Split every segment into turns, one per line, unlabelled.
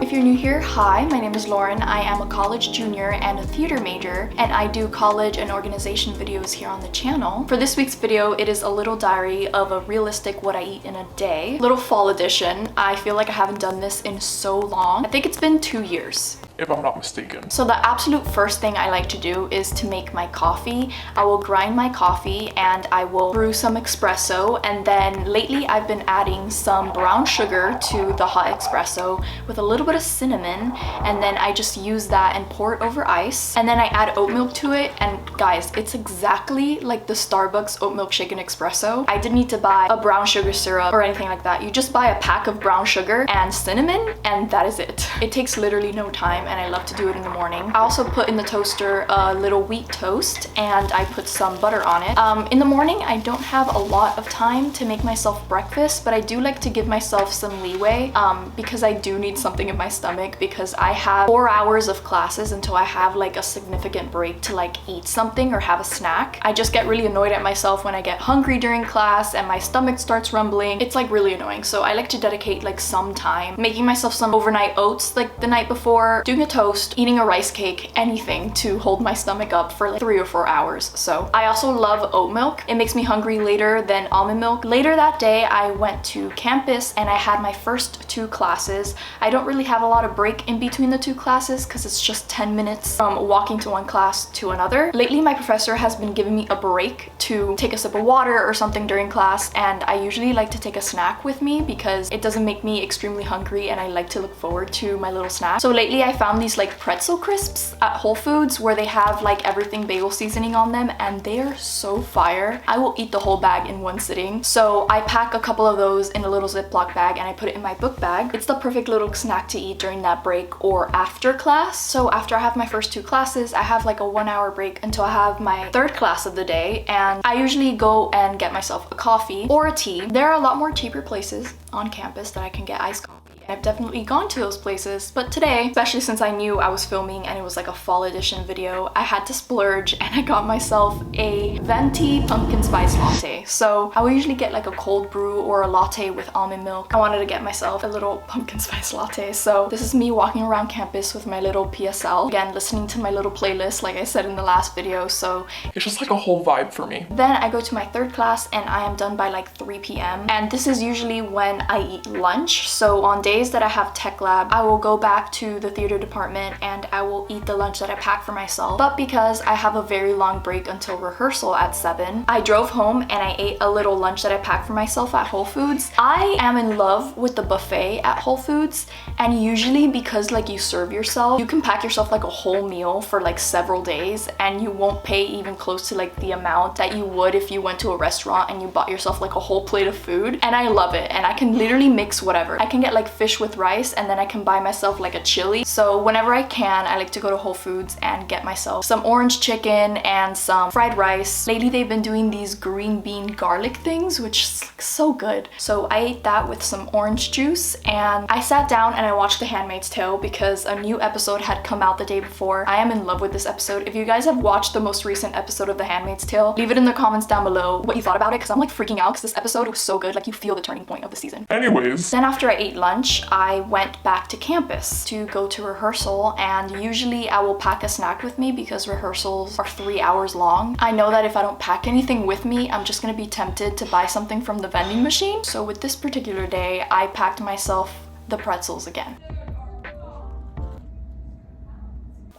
If you're new here, hi, my name is Lauren. I am a college junior and a theater major, and I do college and organization videos here on the channel. For this week's video, it is a little diary of a realistic what I eat in a day. Little fall edition. I feel like I haven't done this in so long. I think it's been 2 years,
if I'm not mistaken.
So the absolute first thing I like to do is to make my coffee. I will grind my coffee and I will brew some espresso, and then lately I've been adding some brown sugar to the hot espresso with a little bit of cinnamon, and then I just use that and pour it over ice, and then I add oat milk to it, and guys, it's exactly like the Starbucks oat milk shaken espresso. I didn't need to buy a brown sugar syrup or anything like that. You just buy a pack of brown sugar and cinnamon, and that is it. It takes literally no time, and I love to do it in the morning. I also put in the toaster a little wheat toast, and I put some butter on it. In the morning, I don't have a lot of time to make myself breakfast, but I do like to give myself some leeway because I do need something in my stomach, because I have 4 hours of classes until I have like a significant break to like eat something or have a snack. I just get really annoyed at myself when I get hungry during class and my stomach starts rumbling. It's like really annoying. So I like to dedicate like some time making myself some overnight oats like the night before, doing a toast, eating a rice cake, anything to hold my stomach up for like 3 or 4 hours. So I also love oat milk. It makes me hungry later than almond milk. Later that day, I went to campus and I had my first 2 classes. I don't really have a lot of break in between the 2 classes because it's just 10 minutes from walking to one class to another. Lately, my professor has been giving me a break to take a sip of water or something during class, and I usually like to take a snack with me because it doesn't make me extremely hungry and I like to look forward to my little snack. So lately I found these like pretzel crisps at Whole Foods where they have like everything bagel seasoning on them, and they are so fire. I will eat the whole bag in one sitting. So I pack a couple of those in a little Ziploc bag and I put it in my book bag. It's the perfect little snack to eat during that break or after class. So after I have my first 2 classes, I have like a 1-hour break until I have my 3rd class of the day, and I usually go and get myself a coffee or a tea. There are a lot more cheaper places on campus that I can get iced coffee. I've definitely gone to those places, but today, especially since I knew I was filming and it was like a fall edition video, I had to splurge and I got myself a venti pumpkin spice latte. So I would usually get like a cold brew or a latte with almond milk. I wanted to get myself a little pumpkin spice latte. So this is me walking around campus with my little PSL. Again, listening to my little playlist like I said in the last video, so
it's just like a whole vibe for me.
Then I go to my 3rd class and I am done by like 3 p.m. And this is usually when I eat lunch. So on days that I have tech lab, I will go back to the theater department and I will eat the lunch that I packed for myself. But because I have a very long break until rehearsal at 7, I drove home and I ate a little lunch that I packed for myself at Whole Foods. I am in love with the buffet at Whole Foods, and usually because like you serve yourself, you can pack yourself like a whole meal for like several days and you won't pay even close to like the amount that you would if you went to a restaurant and you bought yourself like a whole plate of food. And I love it, and I can literally mix whatever. I can get like fish with rice, and then I can buy myself like a chili. So whenever I can, I like to go to Whole Foods and get myself some orange chicken and some fried rice. Lately they've been doing these green bean garlic things, which is like so good. So I ate that with some orange juice, and I sat down and I watched The Handmaid's Tale because a new episode had come out the day before. I am in love with this episode. If you guys have watched the most recent episode of The Handmaid's Tale, leave it in the comments down below what you thought about it, because I'm like freaking out because this episode was so good. Like you feel the turning point of the season.
Anyways,
then after I ate lunch, I went back to campus to go to rehearsal, and usually I will pack a snack with me because rehearsals are 3 hours long. I know that if I don't pack anything with me, I'm just gonna be tempted to buy something from the vending machine. So with this particular day, I packed myself the pretzels again.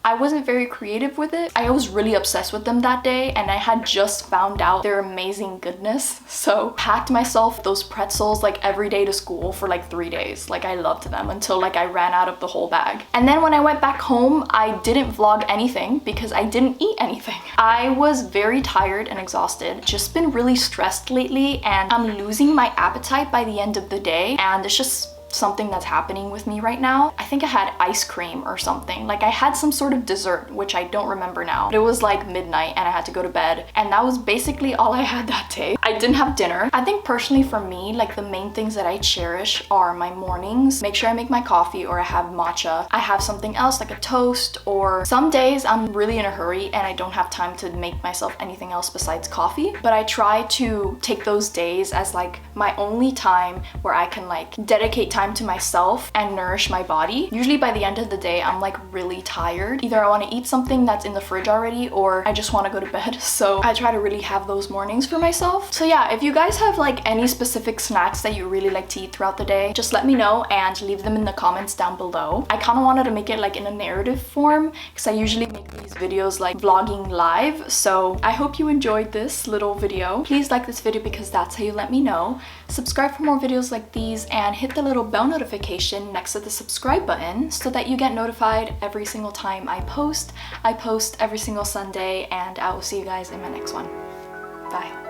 I wasn't very creative with it. I was really obsessed with them that day, and I had just found out their amazing goodness. So packed myself those pretzels like every day to school for like 3 days. Like I loved them until like I ran out of the whole bag. And then when I went back home, I didn't vlog anything because I didn't eat anything. I was very tired and exhausted. Just been really stressed lately, and I'm losing my appetite by the end of the day, and it's just something that's happening with me right now. I think I had ice cream or something. Like I had some sort of dessert, which I don't remember now. But it was like midnight and I had to go to bed. And that was basically all I had that day. I didn't have dinner. I think personally for me, like the main things that I cherish are my mornings. Make sure I make my coffee or I have matcha. I have something else like a toast, or some days I'm really in a hurry and I don't have time to make myself anything else besides coffee. But I try to take those days as like my only time where I can like dedicate time to myself and nourish my body. Usually by the end of the day, I'm like really tired. Either I want to eat something that's in the fridge already, or I just want to go to bed. So I try to really have those mornings for myself. So yeah, if you guys have like any specific snacks that you really like to eat throughout the day, just let me know and leave them in the comments down below. I kind of wanted to make it like in a narrative form because I usually make these videos like vlogging live. So I hope you enjoyed this little video. Please like this video because that's how you let me know. Subscribe for more videos like these and hit the little bell notification next to the subscribe button so that you get notified every single time I post. I post every single Sunday, and I will see you guys in my next one. Bye.